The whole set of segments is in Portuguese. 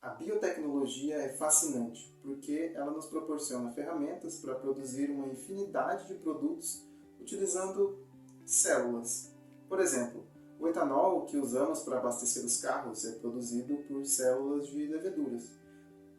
A biotecnologia é fascinante porque ela nos proporciona ferramentas para produzir uma infinidade de produtos utilizando células. Por exemplo, o etanol que usamos para abastecer os carros é produzido por células de leveduras.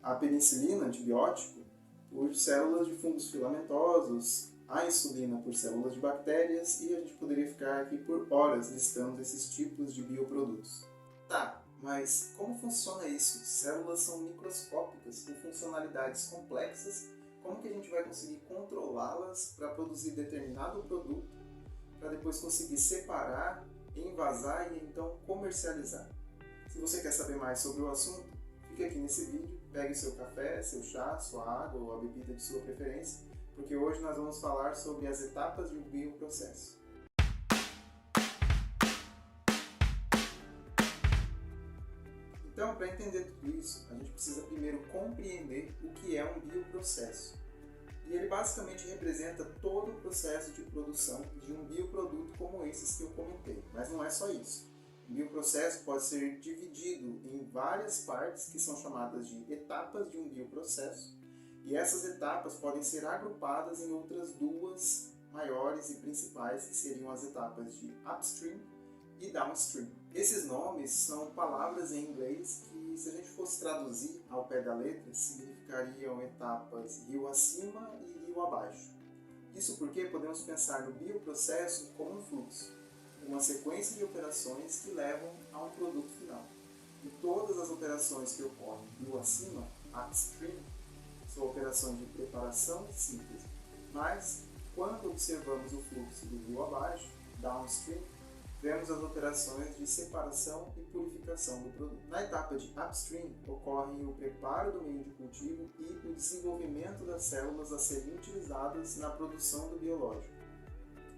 A penicilina, antibiótico, por células de fungos filamentosos, a insulina por células de bactérias e a gente poderia ficar aqui por horas listando esses tipos de bioprodutos. Tá, mas como funciona isso? Células são microscópicas, com funcionalidades complexas. Como que a gente vai conseguir controlá-las para produzir determinado produto, para depois conseguir separar, envasar e então comercializar? Se você quer saber mais sobre o assunto, fique aqui nesse vídeo, pegue seu café, seu chá, sua água ou a bebida de sua preferência, porque hoje nós vamos falar sobre as etapas de um bioprocesso. Então, para entender tudo isso, a gente precisa primeiro compreender o que é um bioprocesso. E ele basicamente representa todo o processo de produção de um bioproduto como esses que eu comentei. Mas não é só isso. O bioprocesso pode ser dividido em várias partes que são chamadas de etapas de um bioprocesso. E essas etapas podem ser agrupadas em outras duas maiores e principais, que seriam as etapas de upstream e downstream. Esses nomes são palavras em inglês que, se a gente fosse traduzir ao pé da letra, significariam etapas rio acima e rio abaixo. Isso porque podemos pensar no bioprocesso como um fluxo, uma sequência de operações que levam a um produto final. E todas as operações que ocorrem rio acima, upstream, são operações de preparação e síntese. Mas, quando observamos o fluxo do rio abaixo, downstream, vemos as operações de separação e purificação do produto. Na etapa de upstream, ocorre o preparo do meio de cultivo e o desenvolvimento das células a serem utilizadas na produção do biológico.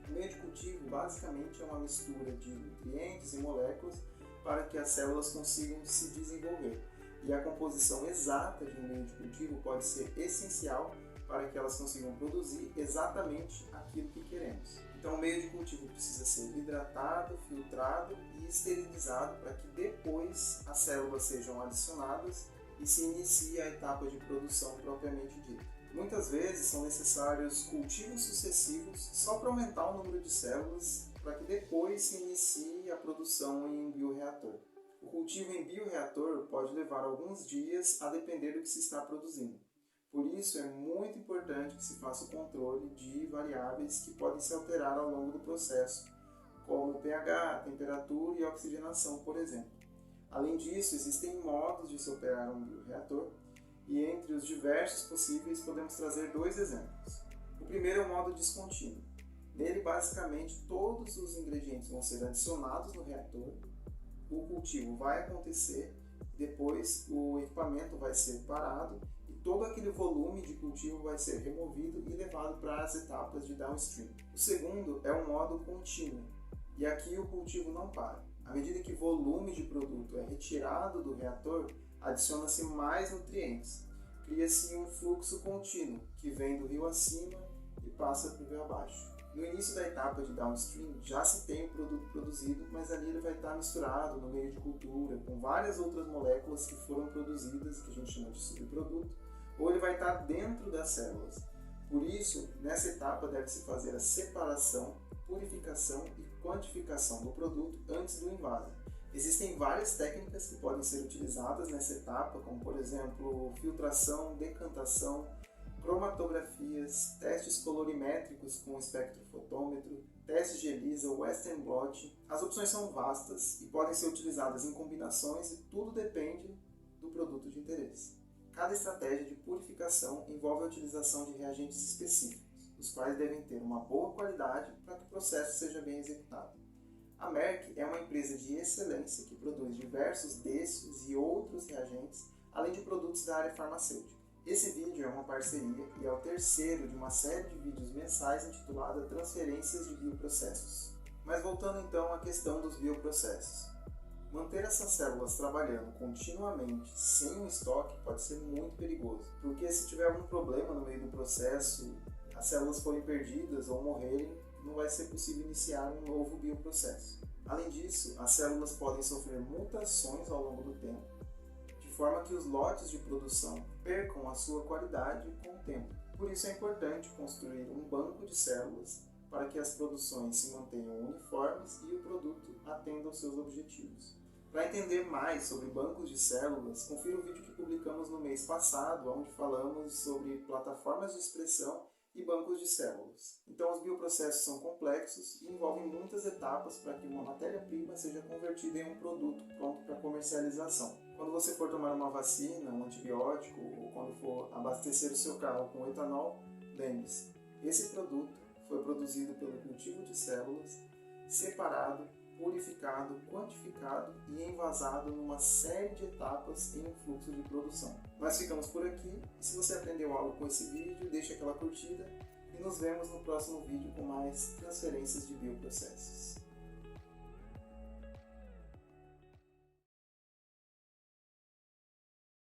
O meio de cultivo basicamente é uma mistura de nutrientes e moléculas para que as células consigam se desenvolver. E a composição exata de um meio de cultivo pode ser essencial para que elas consigam produzir exatamente aquilo que queremos. Então, o meio de cultivo precisa ser hidratado, filtrado e esterilizado para que depois as células sejam adicionadas e se inicie a etapa de produção propriamente dita. Muitas vezes são necessários cultivos sucessivos só para aumentar o número de células para que depois se inicie a produção em bioreator. O cultivo em bioreator pode levar alguns dias a depender do que se está produzindo. Por isso, é muito importante que se faça o controle de variáveis que podem se alterar ao longo do processo, como o pH, temperatura e oxigenação, por exemplo. Além disso, existem modos de se operar um bioreator, e entre os diversos possíveis podemos trazer dois exemplos. O primeiro é o modo descontínuo. Nele, basicamente, todos os ingredientes vão ser adicionados no reator, o cultivo vai acontecer, depois o equipamento vai ser parado, todo aquele volume de cultivo vai ser removido e levado para as etapas de downstream. O segundo é o modo contínuo, e aqui o cultivo não para. À medida que o volume de produto é retirado do reator, adiciona-se mais nutrientes. Cria-se um fluxo contínuo, que vem do rio acima e passa para o rio abaixo. No início da etapa de downstream, já se tem o produto produzido, mas ali ele vai estar misturado no meio de cultura, com várias outras moléculas que foram produzidas, que a gente chama de subproduto, ou ele vai estar dentro das células. Por isso, nessa etapa deve-se fazer a separação, purificação e quantificação do produto antes do invase. Existem várias técnicas que podem ser utilizadas nessa etapa, como por exemplo, filtração, decantação, cromatografias, testes colorimétricos com espectrofotômetro, testes de ELISA, Western blot. As opções são vastas e podem ser utilizadas em combinações e tudo depende do produto de interesse. Cada estratégia de purificação envolve a utilização de reagentes específicos, os quais devem ter uma boa qualidade para que o processo seja bem executado. A Merck é uma empresa de excelência que produz diversos destes e outros reagentes, além de produtos da área farmacêutica. Esse vídeo é uma parceria e é o terceiro de uma série de vídeos mensais intitulada Transferências de Bioprocessos. Mas voltando então à questão dos bioprocessos. Manter essas células trabalhando continuamente sem um estoque pode ser muito perigoso, porque se tiver algum problema no meio do processo, as células forem perdidas ou morrerem, não vai ser possível iniciar um novo bioprocesso. Além disso, as células podem sofrer mutações ao longo do tempo, de forma que os lotes de produção percam a sua qualidade com o tempo. Por isso é importante construir um banco de células para que as produções se mantenham uniformes e o produto atenda aos seus objetivos. Para entender mais sobre bancos de células, confira o vídeo que publicamos no mês passado, onde falamos sobre plataformas de expressão e bancos de células. Então, os bioprocessos são complexos e envolvem muitas etapas para que uma matéria-prima seja convertida em um produto pronto para comercialização. Quando você for tomar uma vacina, um antibiótico ou quando for abastecer o seu carro com etanol, lembre-se, esse produto foi produzido pelo cultivo de células, separado, purificado, quantificado e envasado numa série de etapas em um fluxo de produção. Nós ficamos por aqui e se você aprendeu algo com esse vídeo, deixe aquela curtida e nos vemos no próximo vídeo com mais transferências de bioprocessos.